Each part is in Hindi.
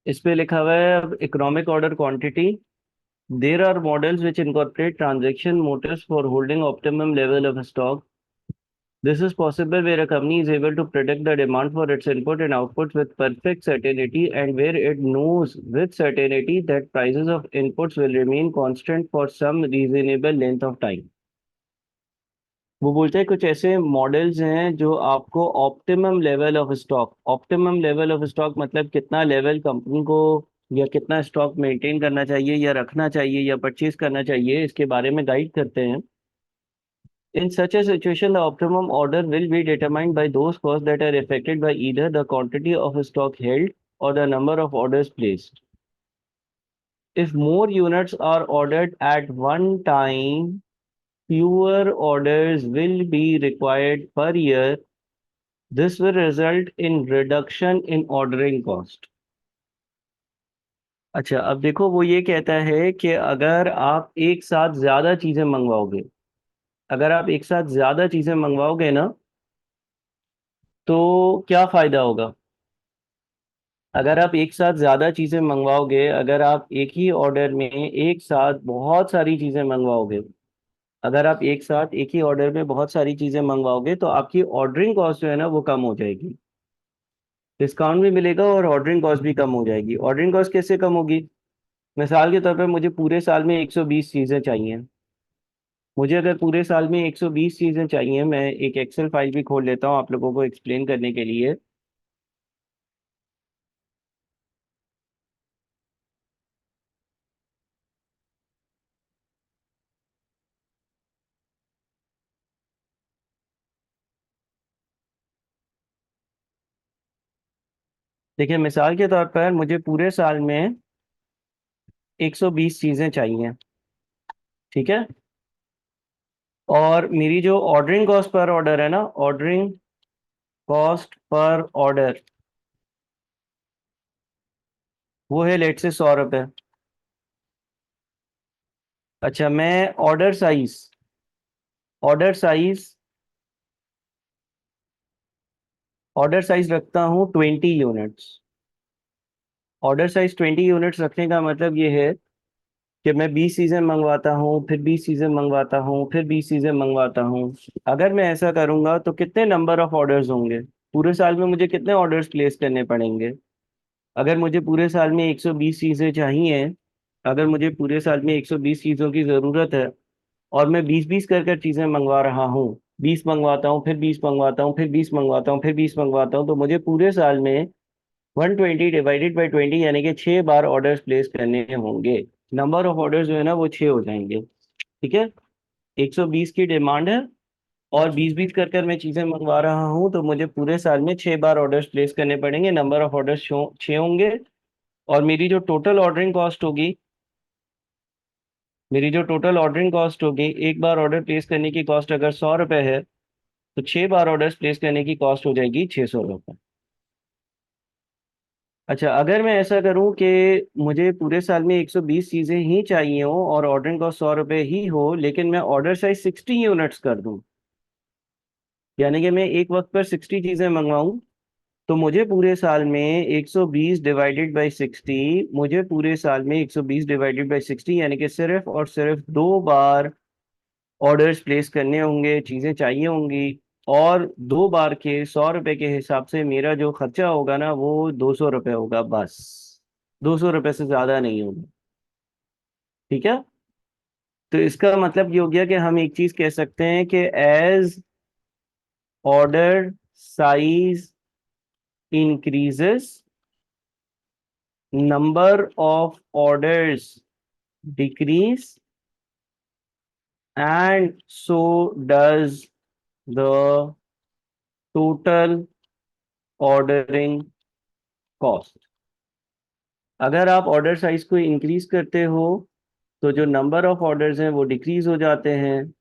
इस पे लिखा हुआ है अब economic order quantity. There are models which incorporate transaction motives for holding optimum level of stock. This is possible where a company is able to predict the demand for its input and outputs with perfect certainty, and where it knows with certainty that prices of inputs will remain constant for some reasonable length of time. वो बोलते हैं कुछ ऐसे मॉडल्स हैं जो आपको ऑप्टिमम लेवल ऑफ स्टॉक मतलब कितना लेवल कंपनी को या कितना स्टॉक मेंटेन करना चाहिए या रखना चाहिए या परचेज करना चाहिए, इसके बारे में गाइड करते हैं. In such a situation, the optimum order will be determined by those costs that are affected by either the quantity of stock held or the number of orders placed. If more units are ordered at one time, fewer orders will be required per year. This will result in reduction in ordering cost. अच्छा, अब देखो वो ये कहता है कि अगर आप एक साथ ज्यादा चीजें मंगवाओगे ना, तो क्या फायदा होगा. अगर आप एक साथ ज्यादा चीजें मंगवाओगे, अगर आप एक ही ऑर्डर में एक साथ बहुत सारी चीजें मंगवाओगे, अगर आप एक साथ एक ही ऑर्डर में बहुत सारी चीजें मंगवाओगे तो आपकी ऑर्डरिंग कॉस्ट जो है ना वो कम हो जाएगी. डिस्काउंट भी मिलेगा और ऑर्डरिंग कॉस्ट भी कम हो जाएगी. ऑर्डरिंग कॉस्ट कैसे कम होगी. मिसाल के तौर पर मुझे पूरे साल में 120 चीजें चाहिए. मुझे अगर पूरे साल में 120 चीजें चाहिए, मैं एक एक्सेल फाइल भी खोल लेता हूँ आप लोगों को एक्सप्लेन करने के लिए. देखिए, मिसाल के तौर पर मुझे पूरे साल में 120 चीजें चाहिए. ठीक है. और मेरी जो ऑर्डरिंग कॉस्ट पर ऑर्डर है ना, ऑर्डरिंग कॉस्ट पर ऑर्डर, वो है लेट से 100 रुपये. अच्छा, मैं ऑर्डर साइज ऑर्डर साइज रखता हूँ 20 यूनिट्स. ऑर्डर साइज 20 यूनिट्स रखने का मतलब ये है कि मैं 20 चीज़ें मंगवाता हूँ, फिर 20 चीज़ें मंगवाता हूँ, फिर 20 चीज़ें मंगवाता हूँ. अगर मैं ऐसा करूँगा तो कितने नंबर ऑफ ऑर्डर्स होंगे, पूरे साल में मुझे कितने ऑर्डर्स प्लेस करने पड़ेंगे. अगर मुझे पूरे साल में 120 चीज़ें चाहिए, अगर मुझे पूरे साल में 120 चीज़ों की ज़रूरत है और मैं 20-20 कर चीज़ें मंगवा रहा हूँ, 20 मंगवाता हूँ, फिर 20 मंगवाता हूँ, फिर 20 मंगवाता हूँ, फिर 20 मंगवाता हूँ, तो मुझे पूरे साल में 120 डिवाइडेड बाई 20 यानी कि 6 बार ऑर्डर्स प्लेस करने होंगे. नंबर ऑफ ऑर्डर्स जो है ना वो 6 हो जाएंगे. ठीक है. 120 की डिमांड है और 20-20 कर मैं चीज़ें मंगवा रहा हूँ, तो मुझे पूरे साल में 6 बार ऑर्डर्स प्लेस करने पड़ेंगे. नंबर ऑफ ऑर्डर्स 6 होंगे. और मेरी जो टोटल ऑर्डरिंग कॉस्ट होगी, एक बार ऑर्डर प्लेस करने की कॉस्ट अगर 100 रुपये है, तो 6 बार ऑर्डर प्लेस करने की कॉस्ट हो जाएगी 600 रुपये. अच्छा, अगर मैं ऐसा करूं कि मुझे पूरे साल में 120 चीज़ें ही चाहिए हो और ऑर्डरिंग कॉस्ट 100 रुपये ही हो, लेकिन मैं ऑर्डर साइज 60 यूनिट्स कर दूं, यानी कि मैं एक वक्त पर 60 चीज़ें मंगवाऊं, तो मुझे पूरे साल में 120 डिवाइडेड बाई 60 यानी कि सिर्फ और सिर्फ 2 बार ऑर्डर्स प्लेस करने होंगे, चीज़ें चाहिए होंगी. और 2 बार के 100 रुपये के हिसाब से मेरा जो खर्चा होगा ना वो 200 रुपये होगा बस. 200 रुपये से ज़्यादा नहीं होगा. ठीक है. तो इसका मतलब ये हो गया कि हम एक चीज़ कह सकते हैं कि as order size increases, number of orders decrease, and so does the total ordering cost. अगर आप ऑर्डर साइज को इंक्रीज करते हो तो जो नंबर ऑफ ऑर्डर्स हैं वो डिक्रीज हो जाते हैं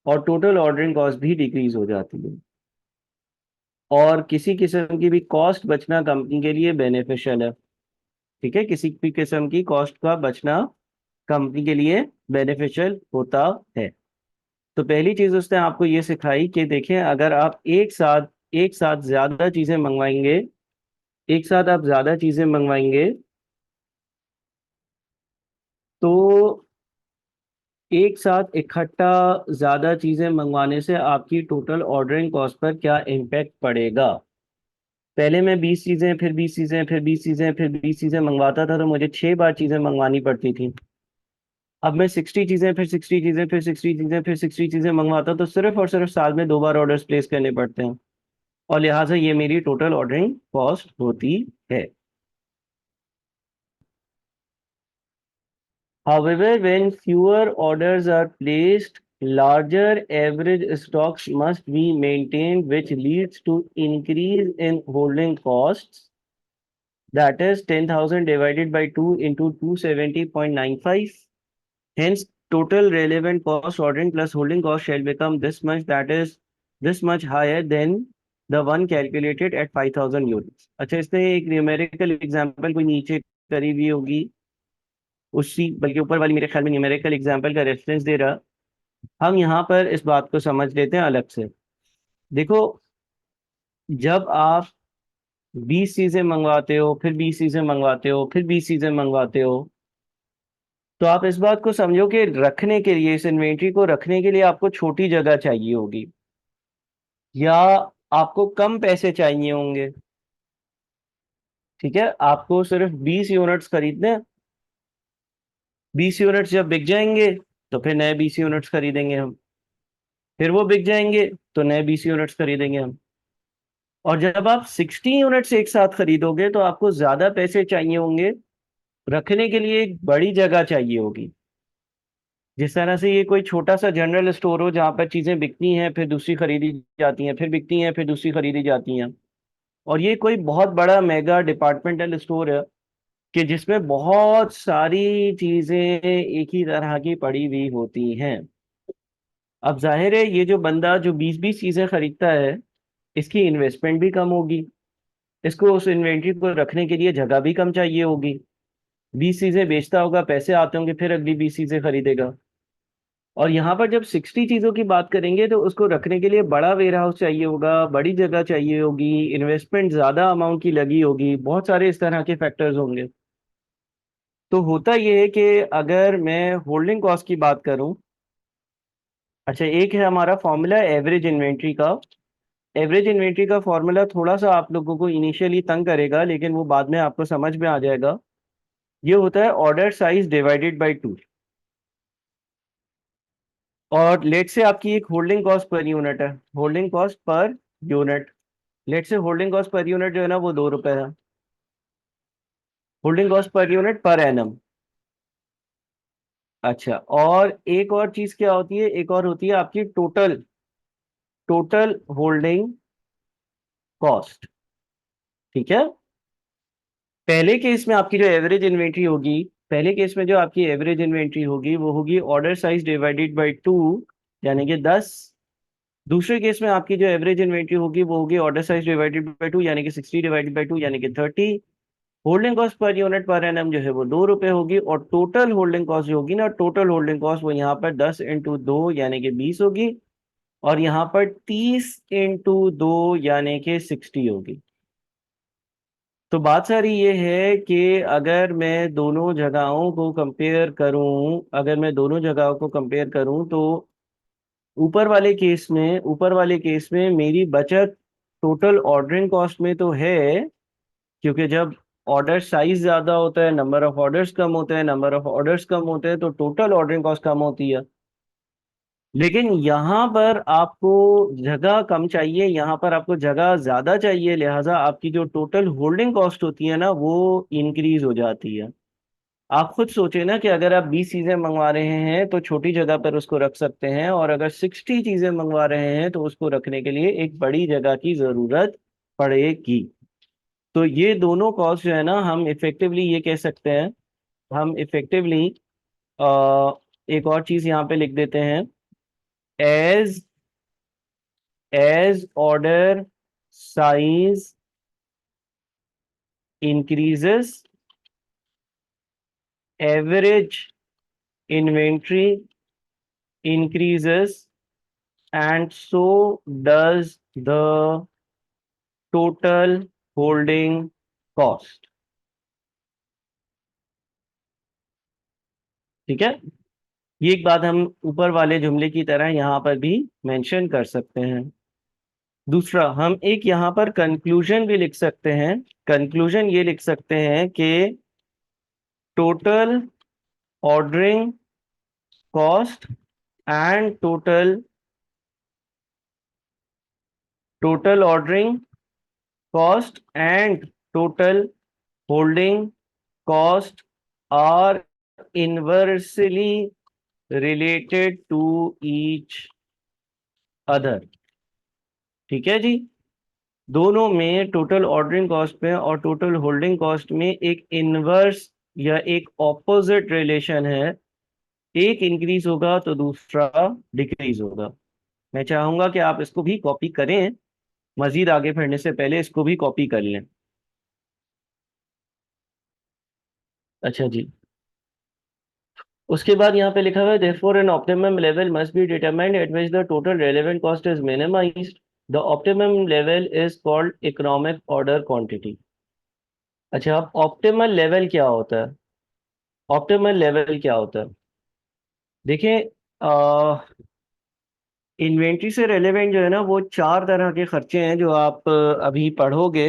और टोटल ऑर्डरिंग कॉस्ट भी डिक्रीज हो जाती है. और किसी किस्म की भी कॉस्ट बचना कंपनी के लिए बेनिफिशियल है. ठीक है. किसी भी किस्म की कॉस्ट का बचना कंपनी के लिए बेनिफिशियल होता है. तो पहली चीज उसने आपको ये सिखाई कि देखें, अगर आप एक साथ ज्यादा चीजें मंगवाएंगे, एक साथ आप ज्यादा चीजें मंगवाएंगे तो एक साथ इकट्ठा ज्यादा चीजें मंगवाने से आपकी टोटल ऑर्डरिंग कॉस्ट पर क्या इम्पैक्ट पड़ेगा? पहले मैं 20 चीजें, फिर 20 चीजें, फिर 20 चीजें, फिर 20 चीजें मंगवाता था, तो मुझे 6 बार चीजें मंगवानी पड़ती थी। अब मैं 60 चीजें, फिर 60 चीजें, फिर 60 चीजें, फिर 60 चीजें मंगवाता, तो सिर्फ और सिर्फ साल में 2 बार ऑर्डर्स प्लेस करने पड़ते हैं, और लिहाजा ये मेरी टोटल ऑर्डरिंग कॉस्ट होती है। However, when fewer orders are placed, larger average stocks must be maintained, which leads to increase in holding costs. That is 10,000 divided by 2 into 270.95. Hence, total relevant cost ordering plus holding cost shall become this much, that is this much higher than the one calculated at 5,000 units. अच्छा, इसने एक न्यूमेरिकल एग्जांपल कोई नीचे करी हुई होगी, उसी बल्कि ऊपर वाली मेरे ख्याल में न्यूमेरिकल एग्जांपल का रेफरेंस दे रहा। हम यहाँ पर इस बात को समझ लेते हैं अलग से। देखो, जब आप 20 चीजें मंगवाते हो, फिर 20 चीजें मंगवाते हो, फिर 20 चीजें मंगवाते हो, तो आप इस बात को समझो कि रखने के लिए, इस इन्वेंट्री को रखने के लिए आपको छोटी जगह चाहिए होगी, या आपको कम पैसे चाहिए होंगे। ठीक है, आपको सिर्फ 20 यूनिट्स खरीदने हैं। 20 यूनिट्स जब बिक जाएंगे तो फिर नए 20 यूनिट्स खरीदेंगे हम, फिर वो बिक जाएंगे तो नए 20 यूनिट्स खरीदेंगे हम। और जब आप 60 यूनिट्स एक साथ खरीदोगे तो आपको ज्यादा पैसे चाहिए होंगे, रखने के लिए एक बड़ी जगह चाहिए होगी। जिस तरह से ये कोई छोटा सा जनरल स्टोर हो जहाँ पर चीजें बिकती हैं, फिर दूसरी खरीदी जाती हैं, फिर बिकती हैं, फिर दूसरी खरीदी जाती हैं। और ये कोई बहुत बड़ा मेगा डिपार्टमेंटल स्टोर है कि जिसमें बहुत सारी चीजें एक ही तरह की पड़ी हुई होती हैं। अब जाहिर है ये जो बंदा जो 20 20 चीजें खरीदता है, इसकी इन्वेस्टमेंट भी कम होगी, इसको उस इन्वेंट्री को रखने के लिए जगह भी कम चाहिए होगी। 20 चीजें बेचता होगा, पैसे आते होंगे, फिर अगली 20 चीजें खरीदेगा। और यहाँ पर जब 60 चीजों की बात करेंगे तो उसको रखने के लिए बड़ा वेयर हाउस चाहिए होगा, बड़ी जगह चाहिए होगी, इन्वेस्टमेंट ज्यादा अमाउंट की लगी होगी, बहुत सारे इस तरह के फैक्टर्स होंगे। तो होता यह है कि अगर मैं होल्डिंग कॉस्ट की बात करूं, अच्छा, एक है हमारा फॉर्मूला एवरेज इन्वेंट्री का। एवरेज इन्वेंट्री का फॉर्मूला थोड़ा सा आप लोगों को इनिशियली तंग करेगा, लेकिन वो बाद में आपको समझ में आ जाएगा। ये होता है ऑर्डर साइज डिवाइडेड बाय 2। और लेट से आपकी एक होल्डिंग कॉस्ट पर यूनिट है, holding cost per unit. Let say holding cost per unit जो है ना वो 2 रुपए है। Holding cost per unit per annum. अच्छा, और एक और चीज क्या होती है, एक और होती है आपकी टोटल टोटल होल्डिंग कॉस्ट। ठीक है, पहले केस में आपकी जो एवरेज इन्वेंट्री होगी, पहले केस में जो आपकी एवरेज इन्वेंट्री होगी वो होगी ऑर्डर साइज डिवाइडेड बाय 2, यानी कि 10। दूसरे केस में आपकी जो एवरेज इन्वेंट्री होगी वो होगी ऑर्डर साइज डिवाइडेड बाय 2, यानी कि 60 डिवाइडेड बाय 2, यानी कि 30। Holding cost per unit per annum जो है वो 2 रुपए होगी, और टोटल होल्डिंग कॉस्ट जो होगी ना, टोटल होल्डिंग कॉस्ट वो यहाँ पर 10 × 2 यानी कि 20 होगी, और यहाँ पर 30 × 2 यानी कि 60 होगी। तो बात सारी ये है कि अगर मैं दोनों जगहों को कंपेयर करूं, अगर मैं दोनों जगहों को कंपेयर करूं तो ऊपर वाले केस में मेरी बचत टोटल ऑर्डरिंग कॉस्ट में तो है, क्योंकि जब ऑर्डर साइज ज्यादा होता है, नंबर ऑफ ऑर्डर्स कम होते हैं, नंबर ऑफ ऑर्डर्स कम होते हैं, तो टोटल ऑर्डरिंग कॉस्ट कम होती है। लेकिन यहाँ पर आपको जगह कम चाहिए, यहाँ पर आपको जगह ज्यादा चाहिए, लिहाजा आपकी जो टोटल होल्डिंग कॉस्ट होती है ना वो इंक्रीज हो जाती है। आप खुद सोचे ना कि अगर आप 20 चीजें मंगवा रहे हैं तो छोटी जगह पर उसको रख सकते हैं, और अगर 60 चीजें मंगवा रहे हैं तो उसको रखने के लिए एक बड़ी जगह की जरूरत पड़ेगी। तो ये दोनों कॉस्ट जो है ना, हम इफेक्टिवली ये कह सकते हैं, हम इफेक्टिवली एक और चीज यहाँ पे लिख देते हैं, as as order size increases, average inventory increases, and so does the total holding cost. ठीक है, ये एक बात हम ऊपर वाले जुमले की तरह यहाँ पर भी मेंशन कर सकते हैं। दूसरा, हम एक यहाँ पर कंक्लूजन भी लिख सकते हैं। कंक्लूजन ये लिख सकते हैं कि total ordering cost and total ordering cost and total holding cost are inversely related to each other. ठीक है जी, दोनों में, टोटल ऑर्डरिंग कॉस्ट में और टोटल होल्डिंग कॉस्ट में एक इनवर्स या एक ऑपोजिट रिलेशन है। एक इंक्रीज होगा तो दूसरा डिक्रीज होगा। मैं चाहूंगा कि आप इसको भी कॉपी करें, मजीद आगे बढ़ने से पहले इसको भी कॉपी कर लें। अच्छा जी, उसके बाद यहाँ पे लिखा हुआ है therefore an optimum level must be determined at which the total relevant cost is minimized. The optimum level is called economic order quantity. अच्छा, अब ऑप्टिमल लेवल क्या होता है? ऑप्टिमल लेवल क्या होता है? देखिए, इन्वेंट्री से रेलेवेंट जो है ना, वो चार तरह के खर्चे हैं जो आप अभी पढ़ोगे।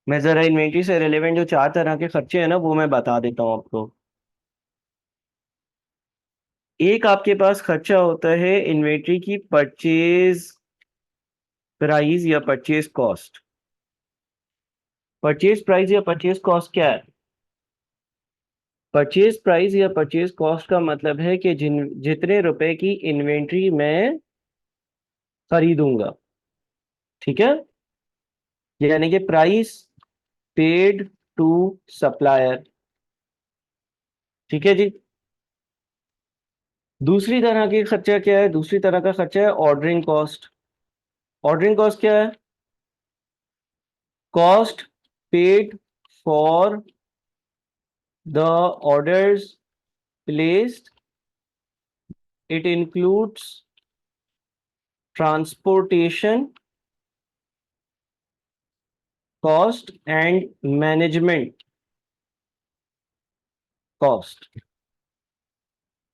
मैं जरा इन्वेंट्री से रेलेवेंट जो चार तरह के खर्चे हैं ना, वो मैं बता देता हूँ आपको। एक आपके पास खर्चा होता है इन्वेंट्री की परचेज प्राइस या परचेज कॉस्ट। परचेज प्राइस या परचेज कॉस्ट क्या है? परचेज प्राइस या परचेज कॉस्ट का मतलब है कि जितने रुपए की इन्वेंट्री मैं खरीदूंगा, ठीक है, यानी कि प्राइस पेड टू सप्लायर। ठीक है जी। दूसरी तरह की खर्चा क्या है? दूसरी तरह का खर्चा है ऑर्डरिंग कॉस्ट। ऑर्डरिंग कॉस्ट क्या है? Cost paid for the orders placed. It includes transportation cost and management cost.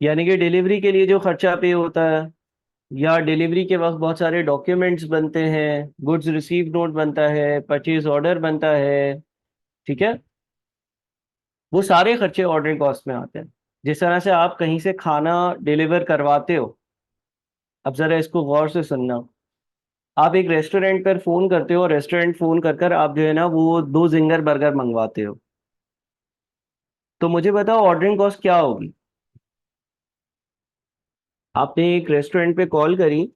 यानी कि डिलीवरी के लिए जो खर्चा पे होता है, या डिलीवरी के वक्त बहुत सारे डॉक्यूमेंट्स बनते हैं, गुड्स रिसीव नोट बनता है, परचेज ऑर्डर बनता है, ठीक है, वो सारे खर्चे ऑर्डरिंग कॉस्ट में आते हैं। जिस तरह से आप कहीं से खाना डिलीवर करवाते हो, अब जरा इसको गौर से सुनना। आप एक रेस्टोरेंट पर फोन करते हो और रेस्टोरेंट फोन कर कर आप जो है ना वो दो जिंगर बर्गर मंगवाते हो, तो मुझे बताओ ऑर्डरिंग कॉस्ट क्या होगी? आपने एक रेस्टोरेंट पे कॉल करी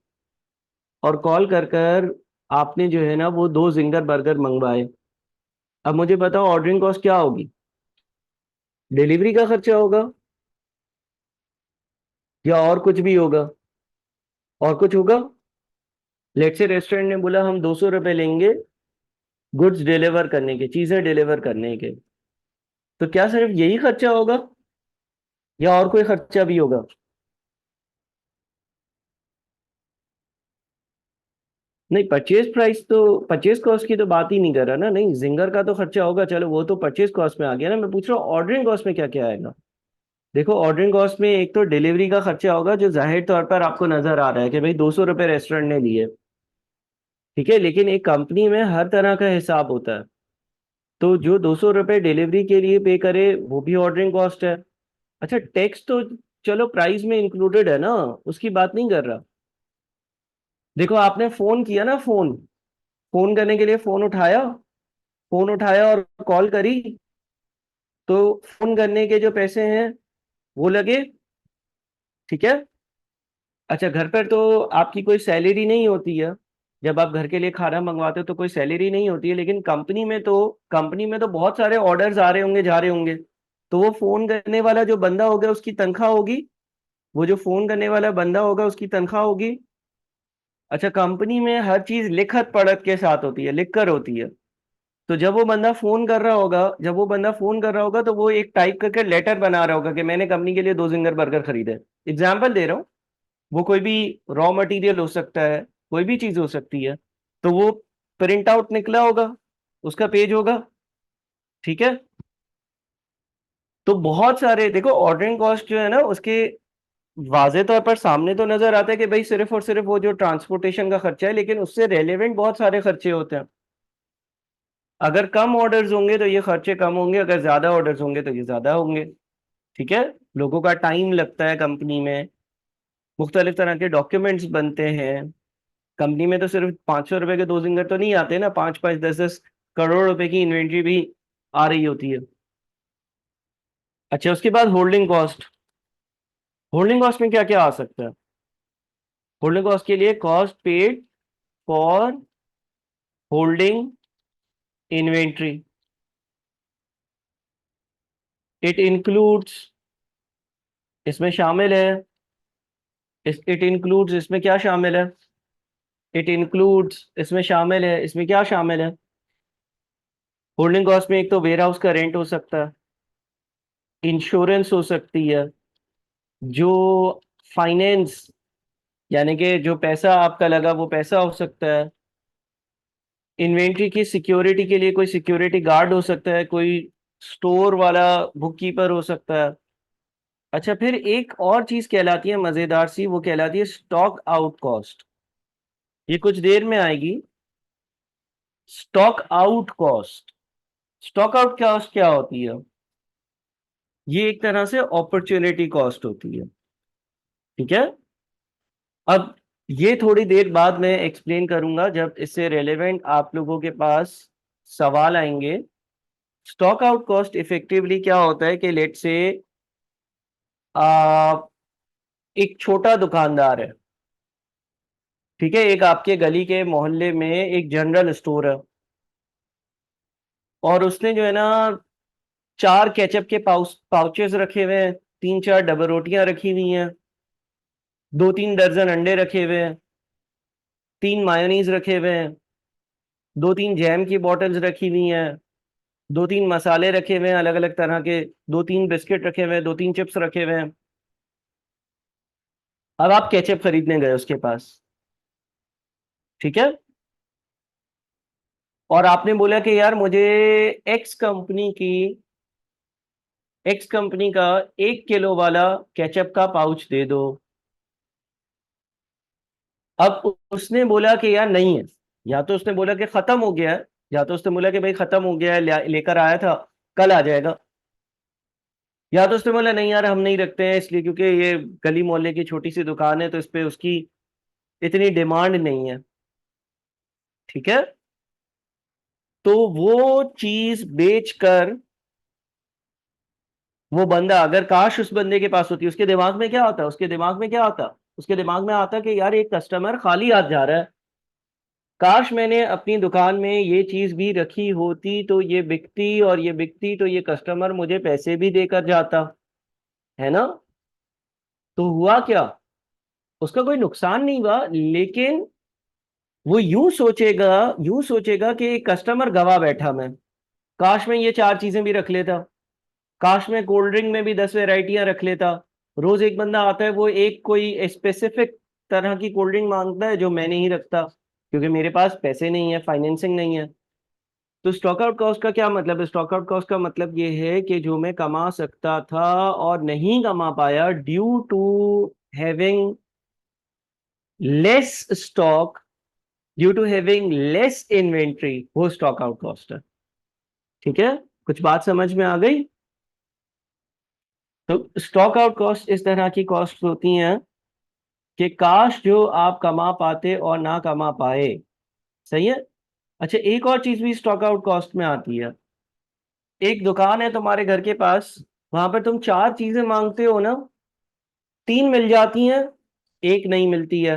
और कॉल कर कर आपने जो है ना वो दो जिंगर बर्गर मंगवाए। अब मुझे बताओ ऑर्डरिंग कॉस्ट क्या होगी? डिलीवरी का खर्चा होगा या और कुछ भी होगा? और कुछ होगा? लेट से रेस्टोरेंट ने बोला हम 200 रुपये लेंगे गुड्स डिलीवर करने के, चीजें डिलीवर करने के, तो क्या सिर्फ यही खर्चा होगा या और कोई खर्चा भी होगा? नहीं, परचेज प्राइस तो, परचेज कॉस्ट की तो बात ही नहीं कर रहा ना। नहीं, जिंगर का तो खर्चा होगा, चलो वो तो परचेज कॉस्ट में आ गया ना। मैं पूछ रहा हूँ ऑर्डरिंग कॉस्ट में क्या क्या आएगा। देखो, ऑर्डरिंग कॉस्ट में एक तो डिलीवरी का खर्चा होगा जो जाहिर तौर पर आपको नजर आ रहा है कि भाई 200 रुपये रेस्टोरेंट ने लिए, ठीक है, लेकिन एक कंपनी में हर तरह का हिसाब होता है। तो जो 200 रुपये डिलीवरी के लिए पे करे वो भी ऑर्डरिंग कॉस्ट है। अच्छा, टैक्स तो चलो प्राइस में इंक्लूडेड है ना, उसकी बात नहीं कर रहा। देखो, आपने फोन किया ना, फोन फोन करने के लिए फोन उठाया और कॉल करी, तो फोन करने के जो पैसे हैं वो लगे, ठीक है। अच्छा, घर पर तो आपकी कोई सैलरी नहीं होती है, जब आप घर के लिए खाना मंगवाते हो तो कोई सैलरी नहीं होती है, लेकिन कंपनी में तो बहुत सारे ऑर्डर्स आ रहे होंगे, जा रहे होंगे, तो वो फोन करने वाला जो बंदा होगा उसकी तनख्वाह होगी। वो जो फोन करने वाला बंदा होगा उसकी तनख्वाह होगी। अच्छा, कंपनी में हर चीज लिखत पढ़त के साथ होती है, लिख कर होती है। तो जब वो बंदा फोन कर रहा होगा तो वो एक टाइप करके लेटर बना रहा होगा कि मैंने कंपनी के लिए दो जिंगर बर्गर खरीदे। एग्जाम्पल दे रहा हूँ, वो कोई भी रॉ मटेरियल हो सकता है, कोई भी चीज हो सकती है। तो वो प्रिंट आउट निकला होगा, उसका पेज होगा, ठीक है। तो बहुत सारे देखो, ऑर्डरिंग कॉस्ट जो है ना उसके वाजे तौर पर सामने तो नजर आता है कि भाई सिर्फ और सिर्फ वो जो ट्रांसपोर्टेशन का खर्चा है, लेकिन उससे रेलेवेंट बहुत सारे खर्चे होते हैं। अगर कम ऑर्डर्स होंगे तो ये खर्चे कम होंगे, अगर ज्यादा ऑर्डर्स होंगे तो ये ज्यादा होंगे। ठीक है। लोगों का टाइम लगता है कंपनी में, मुख्तलिफ तरह के डॉक्यूमेंट्स बनते हैं। कंपनी में तो सिर्फ 500 रुपए के दो जिंगर तो नहीं आते ना, 5 5 10 10 करोड़ रुपए की इन्वेंट्री भी आ रही होती है। अच्छा, उसके बाद होल्डिंग कॉस्ट। होल्डिंग कॉस्ट में क्या क्या आ सकता है? होल्डिंग कॉस्ट के लिए cost paid for holding inventory, it includes, इसमें शामिल है, इट इंक्लूड्स, इसमें क्या शामिल है? इट इंक्लूड्स इसमें शामिल है, इसमें क्या शामिल है? होल्डिंग कॉस्ट में एक तो वेयर हाउस का रेंट हो सकता है, इंश्योरेंस हो सकती है, जो फाइनेंस यानी कि जो पैसा आपका लगा वो पैसा हो सकता है, इन्वेंट्री की सिक्योरिटी के लिए कोई सिक्योरिटी गार्ड हो सकता है, कोई स्टोर वाला बुक कीपर हो सकता है। अच्छा, फिर एक और चीज कहलाती है मजेदार सी, वो कहलाती है स्टॉक आउट कॉस्ट। ये कुछ देर में आएगी। Stock out cost, stock out cost क्या होती है? ये एक तरह से अपॉर्चुनिटी कॉस्ट होती है। ठीक है। अब ये थोड़ी देर बाद मैं एक्सप्लेन करूंगा जब इससे रेलेवेंट आप लोगों के पास सवाल आएंगे। स्टॉक आउट कॉस्ट इफेक्टिवली क्या होता है कि लेट से आ, एक छोटा दुकानदार है। ठीक है, एक आपके गली के मोहल्ले में एक जनरल स्टोर है, और उसने जो है ना 4 केचप के पाउचेस रखे हुए हैं, 3 4 डबल रोटियां रखी हुई हैं, 2 3 दर्जन अंडे रखे हुए हैं, 3 मायोनीज रखे हुए हैं, 2 3 जैम की बॉटल्स रखी हुई हैं, 2 3 मसाले रखे हुए हैं अलग अलग तरह के, 2 3 बिस्किट रखे हुए हैं, 2 3 चिप्स रखे हुए हैं। अब आप केचप खरीदने गए उसके पास। ठीक है। और आपने बोला कि यार मुझे एक्स कंपनी की एक्स कंपनी का 1 किलो वाला केचप का पाउच दे दो। अब उसने बोला कि यार नहीं है, या तो उसने बोला कि खत्म हो गया है, या तो उसने बोला कि भाई खत्म हो गया है, लेकर आया था, कल आ जाएगा। या तो उसने बोला नहीं यार हम नहीं रखते हैं इसलिए क्योंकि ये गली मोहल्ले की छोटी सी दुकान है, तो इस पे उसकी इतनी डिमांड नहीं है। ठीक है। तो वो चीज बेचकर वो बंदा, अगर काश उस बंदे के पास होती, उसके दिमाग में क्या होता, उसके दिमाग में क्या होता, उसके दिमाग में आता कि यार एक कस्टमर खाली हाथ जा रहा है, काश मैंने अपनी दुकान में ये चीज भी रखी होती तो ये बिकती, और ये बिकती तो ये कस्टमर मुझे पैसे भी देकर जाता, है ना? तो हुआ क्या, उसका कोई नुकसान नहीं हुआ, लेकिन वो यूं सोचेगा कि कस्टमर गवा बैठा मैं, काश मैं ये 4 चीजें भी रख लेता, काश मैं कोल्ड ड्रिंक में भी 10 वैरायटियां रख लेता। रोज एक बंदा आता है, वो एक कोई स्पेसिफिक तरह की कोल्ड ड्रिंक मांगता है जो मैं नहीं रखता, क्योंकि मेरे पास पैसे नहीं है, फाइनेंसिंग नहीं है। तो स्टॉक आउट कॉस्ट का क्या मतलब है? स्टॉक आउट कॉस्ट का मतलब ये है कि जो मैं कमा सकता था और नहीं कमा पाया due to having less stock, due to having less inventory, वो स्टॉक आउट कॉस्ट है। ठीक है। कुछ बात समझ में आ गई? तो स्टॉक आउट कॉस्ट इस तरह की कॉस्ट होती हैं कि काश जो आप कमा पाते और ना कमा पाए। सही है। अच्छा, एक और चीज भी स्टॉक आउट कॉस्ट में आती है। एक दुकान है तुम्हारे घर के पास, वहां पर तुम 4 चीजें मांगते हो ना, 3 मिल जाती हैं, एक नहीं मिलती है।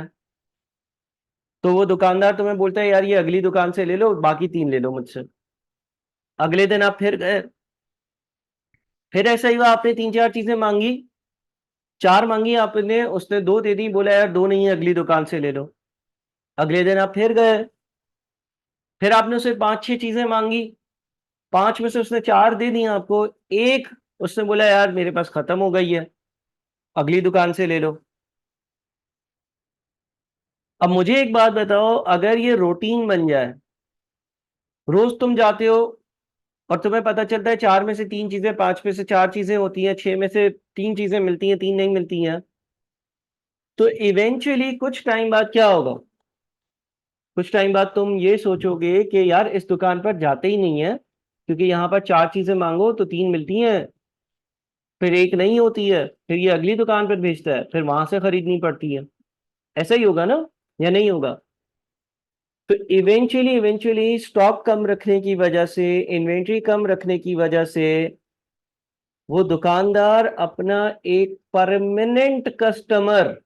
तो वो दुकानदार तुम्हें बोलता है यार ये अगली दुकान से ले लो, बाकी 3 ले लो मुझसे। अगले दिन आप फिर गए, फिर ऐसा ही हुआ, आपने 3 4 चीजें मांगी, 4 मांगी आपने, उसने 2 दे दी, बोला यार 2 नहीं है अगली दुकान से ले लो। अगले दिन आप फिर गए, फिर आपने उसे 5 6 चीजें मांगी, 5 में से उसने 4 दे दी आपको, एक उसने बोला यार मेरे पास खत्म हो गई है, अगली दुकान से ले लो। अब मुझे एक बात बताओ, अगर ये रूटीन बन जाए, रोज तुम जाते हो और तुम्हें पता चलता है चार में से तीन चीजें, पांच में से चार चीजें होती हैं, छह में से तीन चीजें मिलती हैं, तीन नहीं मिलती हैं, तो इवेंचुअली कुछ टाइम बाद क्या होगा? कुछ टाइम बाद तुम ये सोचोगे कि यार इस दुकान पर जाते ही नहीं है, क्योंकि यहाँ पर चार चीजें मांगो तो तीन मिलती हैं, फिर एक नहीं होती है, फिर ये अगली दुकान पर भेजता है, फिर वहां से खरीदनी पड़ती है। ऐसा ही होगा ना, या नहीं होगा? तो इवेंचुअली इवेंचुअली स्टॉक कम रखने की वजह से, इन्वेंट्री कम रखने की वजह से, वो दुकानदार अपना एक परमानेंट कस्टमर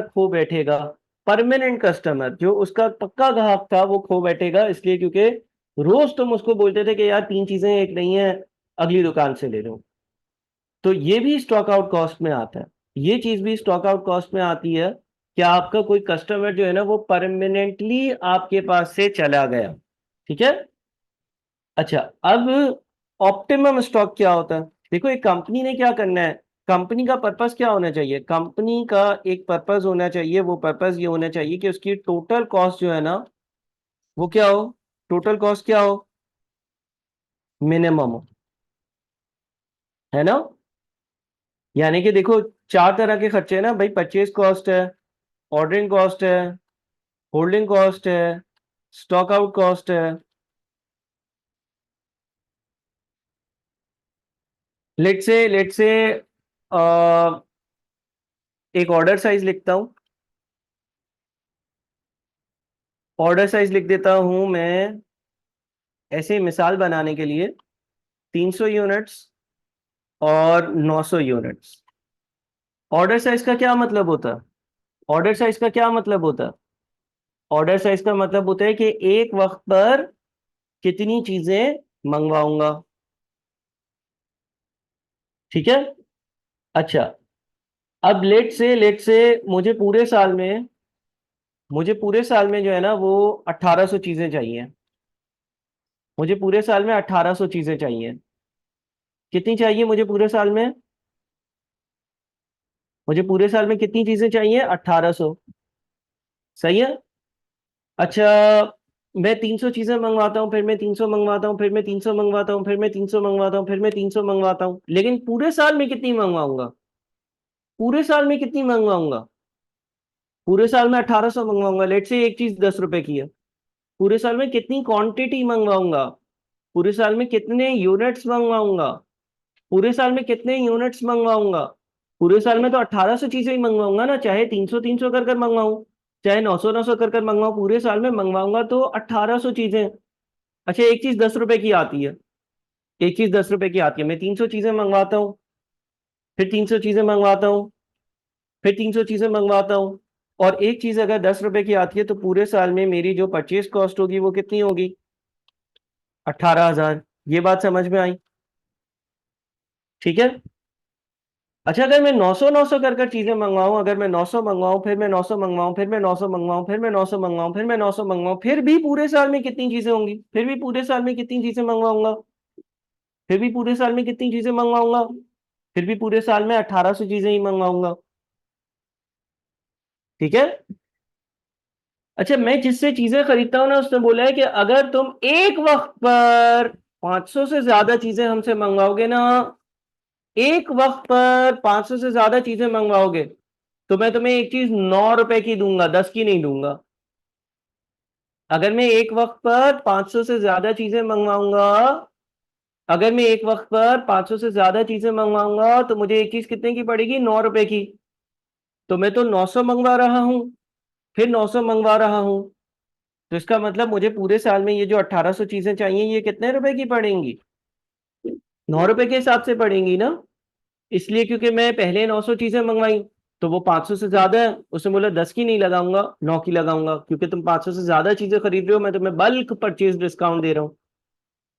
खो बैठेगा। परमानेंट कस्टमर जो उसका पक्का ग्राहक था वो खो बैठेगा, इसलिए क्योंकि रोज तुम उसको बोलते थे कि यार तीन चीजें एक नहीं है, अगली दुकान से ले लो। तो ये भी स्टॉक आउट कॉस्ट में आता है, ये चीज भी स्टॉक आउट कॉस्ट में आती है कि आपका कोई कस्टमर जो है ना वो परमानेंटली आपके पास से चला गया। ठीक है। अच्छा, अब ऑप्टिमम स्टॉक क्या होता है? देखो एक कंपनी ने क्या करना है, कंपनी का पर्पस क्या होना चाहिए? कंपनी का एक पर्पस होना चाहिए, वो पर्पस ये होना चाहिए कि उसकी टोटल कॉस्ट जो है ना वो क्या हो, टोटल कॉस्ट क्या हो, मिनिमम हो, है ना? यानी कि देखो चार तरह के खर्चे हैं ना भाई, परचेज कॉस्ट है, ऑर्डरिंग कॉस्ट है, होल्डिंग कॉस्ट है, स्टॉक आउट कॉस्ट है। लेट से एक ऑर्डर साइज लिखता हूं, ऑर्डर साइज लिख देता हूं मैं ऐसे मिसाल बनाने के लिए, 300 यूनिट्स और 900 यूनिट्स। ऑर्डर साइज का क्या मतलब होता है? ऑर्डर साइज का क्या मतलब होता है? ऑर्डर साइज का मतलब होता है कि एक वक्त पर कितनी चीजें मंगवाऊंगा। ठीक है। अच्छा, अब लेट से मुझे पूरे साल में जो है ना वो 1800 चीजें चाहिए। मुझे पूरे साल में 1800 चीजें चाहिए। कितनी चाहिए मुझे पूरे साल में? मुझे पूरे साल में कितनी चीजें चाहिए? 1800। सही है। अच्छा, मैं 300 चीजें मंगवाता हूँ, फिर मैं 300 मंगवाता हूँ, फिर मैं 300 मंगवाता हूँ, फिर मैं 300 मंगवाता हूँ, फिर मैं 300 मंगवाता हूँ, लेकिन पूरे साल में कितनी मंगवाऊंगा? पूरे साल में कितनी मंगवाऊंगा? पूरे साल में 1800 मंगवाऊंगा। लेट से एक चीज 10 रुपए की है। पूरे साल में कितनी क्वांटिटी मंगवाऊंगा? पूरे साल में कितने यूनिट्स मंगवाऊंगा? पूरे साल में कितने यूनिट्स मंगवाऊंगा? पूरे साल में तो 1800 चीजें ही मंगवाऊंगा ना, चाहे 300 300 कर कर मंगवाऊं, चाहे 900 900 कर मंगवाऊं, पूरे साल में मंगवाऊंगा तो 1800 चीजें। अच्छा, एक चीज 10 रुपए की आती है, एक चीज 10 रुपए की आती है, मैं 300 चीजें मंगवाता हूँ, फिर 300 चीजें मंगवाता हूँ, फिर 300 चीजें मंगवाता हूँ, और एक चीज अगर 10 रुपए की आती है तो पूरे साल में मेरी जो परचेज कॉस्ट होगी वो कितनी होगी? 18,000। ये बात समझ में आई? ठीक है। अच्छा, अगर मैं 900 900 कर चीजें मंगवाऊं, अगर मैं 900 मंगवाऊं, फिर मैं 900 मंगवाऊं, फिर मैं 900 मंगवाऊं, फिर मैं 900 मंगवाऊं, फिर मैं 900 मंगवाऊं, फिर भी पूरे साल में कितनी चीजें होंगी? फिर भी पूरे साल में कितनी चीजें मंगवाऊंगा? फिर भी पूरे साल में कितनी चीजें मंगवाऊंगा? फिर भी पूरे साल में 1800 चीजें ही मंगवाऊंगा। ठीक है। अच्छा, मैं जिससे चीजें खरीदता हूँ ना उसने बोला है कि अगर तुम एक वक्त पर 500 से ज्यादा चीजें हमसे मंगवाओगे ना, एक वक्त पर 500 से ज्यादा चीजें मंगवाओगे तो मैं तुम्हें एक चीज 9 रुपए की दूंगा, 10 की नहीं दूंगा। अगर मैं एक वक्त पर 500 से ज्यादा चीजें मंगवाऊंगा, अगर मैं एक वक्त पर 500 से ज्यादा चीजें मंगवाऊंगा तो मुझे एक चीज कितने की पड़ेगी? 9 रुपए की। तो मैं तो 900 मंगवा रहा हूं, फिर 900 मंगवा रहा हूं, तो इसका मतलब मुझे पूरे साल में ये जो 1800 चीजें चाहिए ये कितने रुपए की पड़ेंगी? 9 रुपए के हिसाब से पड़ेंगी ना। इसलिए क्योंकि मैं पहले 900 चीजें मंगवाई, तो वो 500 से ज्यादा है, उसने बोला 10 की नहीं लगाऊंगा, 9 की लगाऊंगा, क्योंकि तुम 500 से ज्यादा चीजें खरीद रहे हो, मैं तुम्हें बल्क परचेज डिस्काउंट दे रहा हूँ।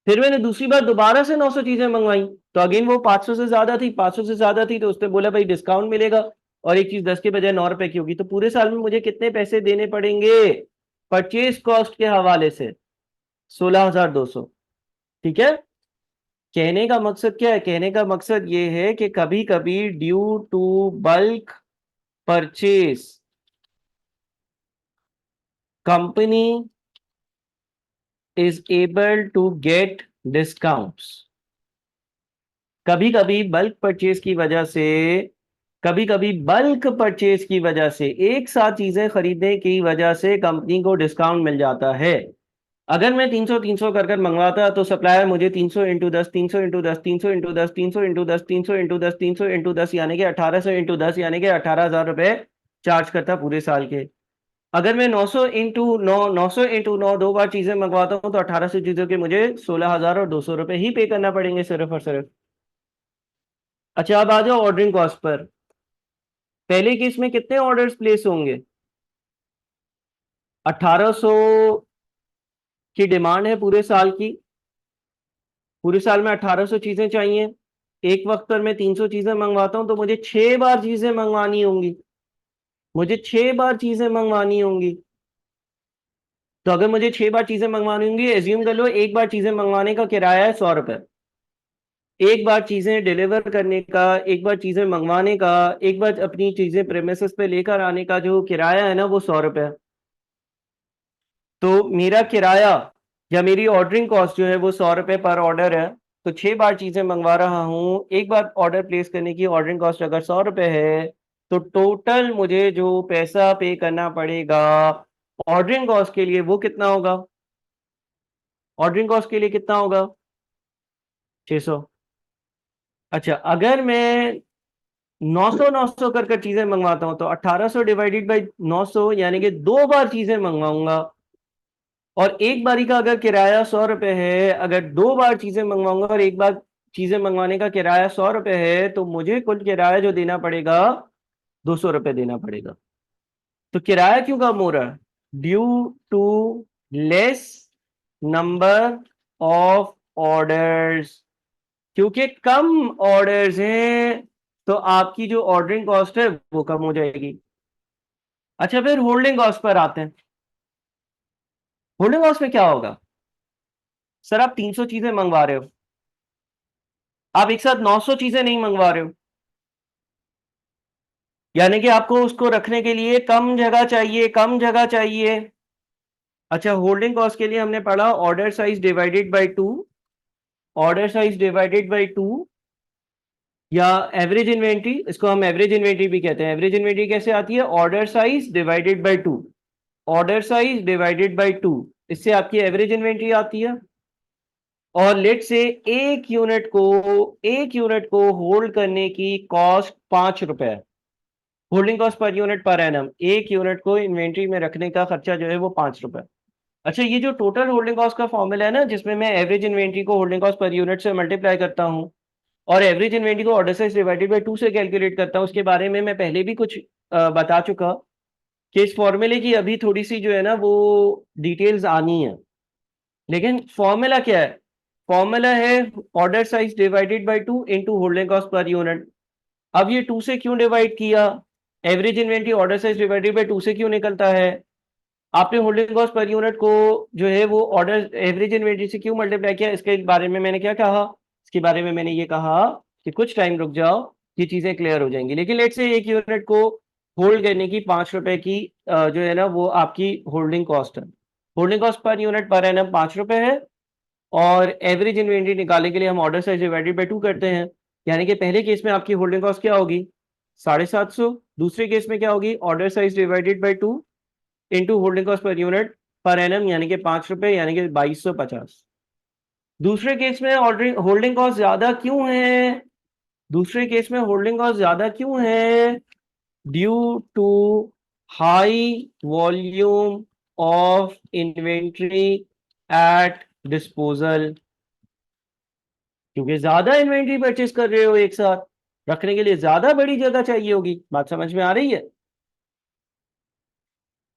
फिर मैंने दूसरी बार दोबारा से 900 चीजें मंगवाई, तो अगेन वो 500 से ज्यादा थी, 500 से ज्यादा थी, तो उसने बोला भाई डिस्काउंट मिलेगा, और एक चीज 10 के बजाय 9 रुपए की होगी, तो पूरे साल में मुझे कितने पैसे देने पड़ेंगे परचेज कॉस्ट के हवाले से? 16,200। ठीक है। कहने का मकसद क्या है? कहने का मकसद ये है कि कभी कभी due to bulk purchase, company is able to get discounts. कभी कभी बल्क परचेज की वजह से, कभी कभी बल्क परचेज की वजह से, एक साथ चीजें खरीदने की वजह से कंपनी को डिस्काउंट मिल जाता है। अगर मैं 300 कर कर मंगवाता तो सप्लायर मुझे 300 into 10, 300 into 10, 300 into 10, 300 into 10, 300 into 10, 300 into 10 यानी कि 1800 इंटू 10 यानी कि 18,000 रुपए चार्ज करता पूरे साल के। अगर मैं 900 इंटू 9 दो बार चीजें मंगवाता हूँ तो 1800 चीजों के मुझे 16,200 रुपए ही पे करना पड़ेंगे सिर्फ और सिर्फ। अच्छा, अब आ जाओ ऑर्डरिंग कॉस्ट पर। पहले केस में कितने ऑर्डर्स प्लेस होंगे? 1800 की डिमांड है पूरे साल की, पूरे साल में 1800 चीजें चाहिए। एक वक्त पर मैं 300 चीजें मंगवाता हूं तो मुझे 6 बार चीजें मंगवानी होंगी, मुझे 6 बार चीजें मंगवानी होंगी। तो अगर मुझे 6 बार चीजें मंगवानी होंगी, एज्यूम कर लो एक बार चीजें मंगवाने का किराया है 100 रुपए। एक बार चीजें डिलीवर करने का, एक बार चीजें मंगवाने का, एक बार अपनी चीजें प्रेमिसेस पे लेकर आने का जो किराया है ना वो 100 रुपए है। तो मेरा किराया या मेरी ऑर्डरिंग कॉस्ट जो है वो 100 रुपए पर ऑर्डर है। तो 6 बार चीजें मंगवा रहा हूँ, एक बार ऑर्डर प्लेस करने की ऑर्डरिंग कॉस्ट अगर 100 रुपए है तो टोटल मुझे जो पैसा पे करना पड़ेगा ऑर्डरिंग कॉस्ट के लिए वो कितना होगा? ऑर्डरिंग कॉस्ट के लिए कितना होगा? 600। अच्छा, अगर मैं 900 कर चीजें मंगवाता हूं तो 1800 डिवाइडेड बाई 900 यानी कि 2 बार चीजें मंगवाऊंगा। और एक बारी का अगर किराया 100 रुपए है, अगर 2 बार चीजें मंगवाऊंगा और एक बार चीजें मंगवाने का किराया 100 रुपए है तो मुझे कुल किराया जो देना पड़ेगा 200 रुपए देना पड़ेगा। तो किराया क्यों कम हो रहा है? Due to less number of orders. क्योंकि कम ऑर्डर्स हैं तो आपकी जो ऑर्डरिंग कॉस्ट है वो कम हो जाएगी। अच्छा, फिर होल्डिंग कॉस्ट पर आते हैं। होल्डिंग कॉस्ट में क्या होगा? सर आप 300 चीजें मंगवा रहे हो, आप एक साथ 900 चीजें नहीं मंगवा रहे हो, यानी कि आपको उसको रखने के लिए कम जगह चाहिए, कम जगह चाहिए। अच्छा, होल्डिंग कॉस्ट के लिए हमने पढ़ा order size divided by 2, order size divided by 2 या एवरेज इन्वेंट्री, इसको हम एवरेज इन्वेंट्री भी कहते हैं। एवरेज इन्वेंट्री कैसे आती है? Order size divided by 2, order size divided by 2, इससे आपकी एवरेज इन्वेंट्री आती है। और लेट से एक यूनिट को होल्ड करने की कॉस्ट 5 रुपए है। Holding cost per unit per annum, एक यूनिट को इन्वेंट्री में रखने का खर्चा जो है वो 5 रुपए। अच्छा, ये जो टोटल होल्डिंग कॉस्ट का फॉर्मूला है ना, जिसमें मैं एवरेज इन्वेंट्री को होल्डिंग कॉस्ट पर यूनिट से मल्टीप्लाई करता हूँ और एवरेज इन्वेंट्री को ऑर्डर साइज डिवाइडेड बाय 2 से कैलकुलेट करता हूँ, उसके बारे में मैं पहले भी कुछ बता चुका कि इस फॉर्मूले की अभी थोड़ी सी जो है ना वो डिटेल्स आनी है। लेकिन फॉर्मूला क्या है? फॉर्मूला है order size divided by 2 into holding cost per unit. अब ये 2 से क्यों डिवाइड किया? Average inventory order size divided by 2 से क्यों निकलता है? आपने होल्डिंग कॉस्ट पर यूनिट को जो है वो ऑर्डर एवरेज इन्वेंट्री से क्यों मल्टीप्लाई किया? इसके बारे में मैंने क्या कहा? इसके बारे में मैंने ये कहा कि कुछ टाइम रुक जाओ, ये चीजें क्लियर हो जाएंगी। लेकिन लेट से एक यूनिट को होल्ड करने की 5 रुपए की जो है ना वो आपकी होल्डिंग कॉस्ट है। Holding cost per unit per annum 5 रुपए है और एवरेज इन्वेंट्री निकालने के लिए हम ऑर्डर साइज डिवाइडेड बाय 2 करते हैं। यानी कि पहले केस में आपकी होल्डिंग कॉस्ट क्या होगी? 750। दूसरे केस में क्या होगी? Order size divided by 2 into holding cost per unit per annum यानी कि 5 रुपए यानी कि 2250। दूसरे केस में ऑर्डरिंग होल्डिंग कॉस्ट ज्यादा क्यों है? दूसरे केस में होल्डिंग कॉस्ट ज्यादा क्यों है? Due to high volume of inventory at disposal. क्योंकि ज्यादा इन्वेंट्री परचेस कर रहे हो एक साथ, रखने के लिए ज्यादा बड़ी जगह चाहिए होगी। बात समझ में आ रही है?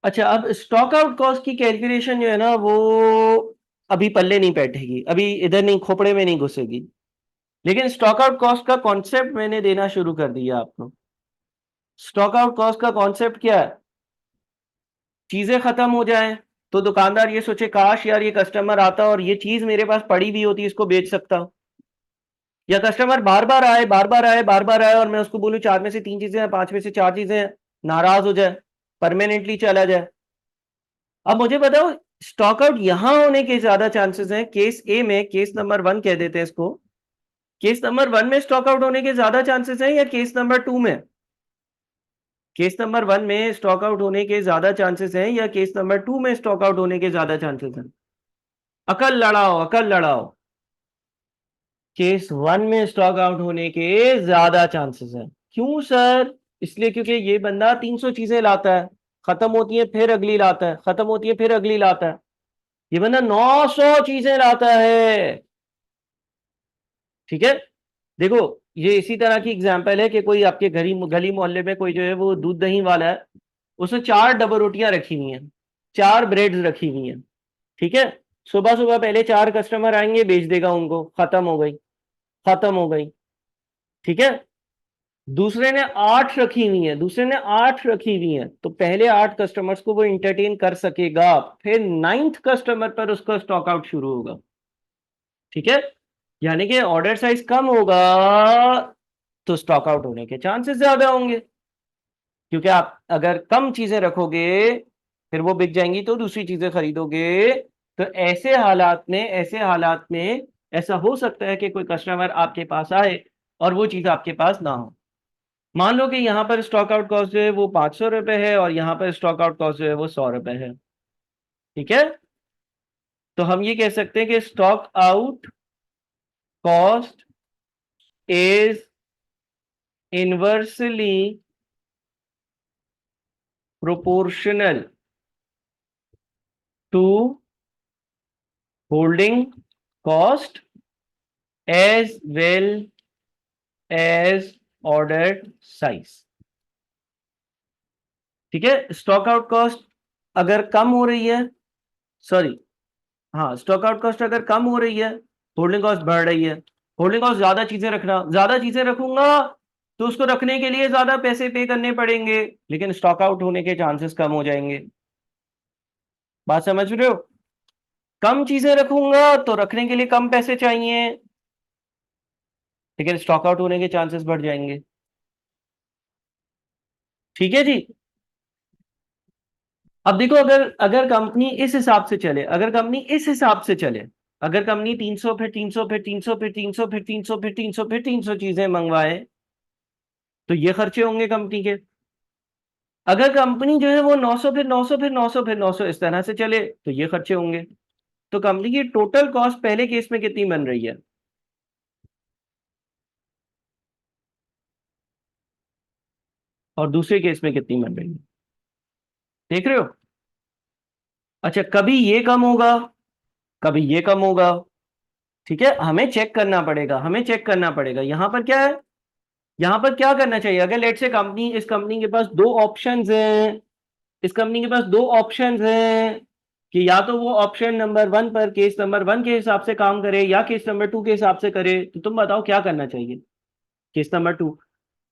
अच्छा, अब स्टॉक आउट कॉस्ट की कैलकुलेशन जो है ना वो अभी पल्ले नहीं बैठेगी, अभी इधर नहीं, खोपड़े में नहीं घुसेगी। लेकिन स्टॉक आउट कॉस्ट का कॉन्सेप्ट मैंने देना शुरू कर दिया आपको। स्टॉक आउट कॉस्ट का कॉन्सेप्ट क्या है? चीजें खत्म हो जाएं तो दुकानदार ये सोचे काश यार ये कस्टमर आता और ये चीज मेरे पास पड़ी भी होती, इसको बेच सकता हूं। या कस्टमर बार बार आए, बार बार आए, बार बार आए और मैं उसको बोलूं 4 में से 3 चीजें हैं, 5 में से 4 चीजें हैं, नाराज हो जाए, परमानेंटली चला जाए। अब मुझे बताओ, स्टॉक आउट यहां होने के ज्यादा चांसेस हैं केस ए में, केस नंबर 1 कह देते हैं इसको। केस नंबर 1 में स्टॉक आउट होने के ज्यादा चांसेस हैं या केस नंबर 2 में? केस नंबर 1 में स्टॉक आउट होने के ज्यादा चांसेस हैं या केस नंबर 2 में स्टॉक आउट होने के ज्यादा चांसेस हैं? अकल लड़ाओ, अकल लड़ाओ। केस 1 में स्टॉक आउट होने के ज्यादा चांसेस हैं। क्यों सर? इसलिए क्योंकि ये बंदा 300 चीजें लाता है, खत्म होती है फिर अगली लाता है, खत्म होती है फिर अगली लाता है। ये बंदा 900 चीजें लाता है। ठीक है। देखो, ये इसी तरह की एग्जांपल है कि कोई आपके गली गली मोहल्ले में कोई जो है वो दूध दही वाला है, उसने 4 डबल रोटियां रखी हुई हैं, 4 ब्रेड्स रखी हुई हैं। ठीक है। सुबह सुबह पहले 4 कस्टमर आएंगे, बेच देगा उनको, खत्म हो गई, खत्म हो गई। ठीक है। दूसरे ने 8 रखी हुई है, दूसरे ने 8 रखी हुई है, तो पहले 8 कस्टमर्स को वो इंटरटेन कर सकेगा, फिर 9th कस्टमर पर उसका स्टॉक आउट शुरू होगा। ठीक है। यानी कि ऑर्डर साइज कम होगा तो स्टॉक आउट होने के चांसेस ज्यादा होंगे, क्योंकि आप अगर कम चीजें रखोगे फिर वो बिक जाएंगी तो दूसरी चीजें खरीदोगे। तो ऐसे हालात में ऐसा हो सकता है कि कोई कस्टमर आपके पास आए और वो चीज आपके पास ना हो। मान लो कि यहाँ पर स्टॉक आउट कॉस्ट जो है वो 500 रुपए है और यहाँ पर स्टॉक आउट कॉस्ट जो है वो 100 रुपए है। ठीक है। तो हम ये कह सकते हैं कि stock out cost is inversely proportional to holding cost as well as order size. ठीक है। स्टॉक आउट कॉस्ट अगर कम हो रही है, सॉरी, हाँ, स्टॉक आउट कॉस्ट अगर कम हो रही है, होल्डिंग कॉस्ट बढ़ रही है। होल्डिंग कॉस्ट ज्यादा चीजें रखना, ज्यादा चीजें रखूंगा तो उसको रखने के लिए ज्यादा पैसे पे करने पड़ेंगे, लेकिन स्टॉक आउट होने के चांसेस कम हो जाएंगे। बात समझ रहे हो? कम चीजें रखूंगा तो रखने के लिए कम पैसे चाहिए, लेकिन स्टॉक आउट होने के चांसेस बढ़ जाएंगे। ठीक है जी। अब देखो, अगर अगर कंपनी इस हिसाब से चले, अगर कंपनी इस हिसाब से चले, अगर कंपनी 300 फिर 300 फिर 300 फिर 300 फिर 300 फिर 300 फिर 300 चीजें मंगवाए, तो ये खर्चे होंगे कंपनी के। अगर कंपनी जो है वो 900 फिर 900 फिर 900 फिर 900 इस तरह से चले तो ये खर्चे होंगे। तो कंपनी की टोटल कॉस्ट पहले केस में कितनी बन रही है और दूसरे केस में कितनी बन रही है? देख रहे हो? अच्छा, कभी ये कम होगा, कभी ये कम होगा। ठीक है। हमें चेक करना पड़ेगा, हमें चेक करना पड़ेगा यहां पर क्या है। यहां पर क्या करना चाहिए, अगर लेट से कंपनी, इस कंपनी के पास दो ऑप्शंस हैं, इस कंपनी के पास दो ऑप्शंस हैं कि या तो वो ऑप्शन नंबर 1 पर केस नंबर 1 के हिसाब से काम करे या केस नंबर 2 के हिसाब से करे, तो तुम बताओ क्या करना चाहिए? Case number 2।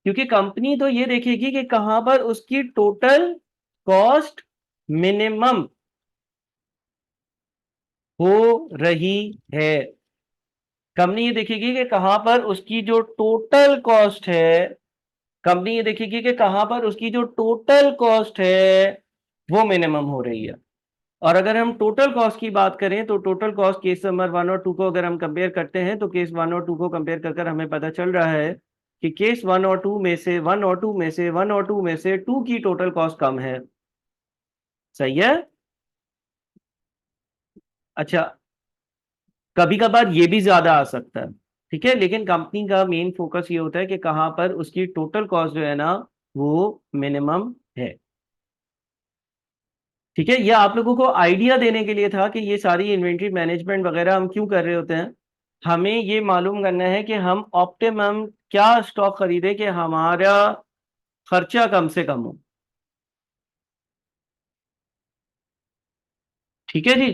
क्योंकि कंपनी तो ये देखेगी कि कहां पर उसकी टोटल कॉस्ट मिनिमम हो रही है। कंपनी ये देखेगी कि कहां पर उसकी जो टोटल कॉस्ट है, कंपनी ये देखेगी कि कहां पर उसकी जो टोटल कॉस्ट है वो मिनिमम हो रही है। और अगर हम टोटल कॉस्ट की बात करें तो टोटल कॉस्ट केस नंबर 1 और 2 को अगर हम कंपेयर करते हैं तो केस 1 और 2 को कंपेयर कर हमें पता चल रहा है कि केस 1 और 2 में से 1 और 2 में से 1 और 2 में से 2 की टोटल कॉस्ट कम है। सही है। अच्छा, कभी कभार ये भी ज्यादा आ सकता है। ठीक है। लेकिन कंपनी का मेन फोकस ये होता है कि कहां पर उसकी टोटल कॉस्ट जो है ना वो मिनिमम है। ठीक है। ये आप लोगों को आइडिया देने के लिए था कि ये सारी इन्वेंट्री मैनेजमेंट वगैरह हम क्यों कर रहे होते हैं। हमें ये मालूम करना है कि हम ऑप्टिमम क्या स्टॉक खरीदें कि हमारा खर्चा कम से कम हो। ठीक है जी।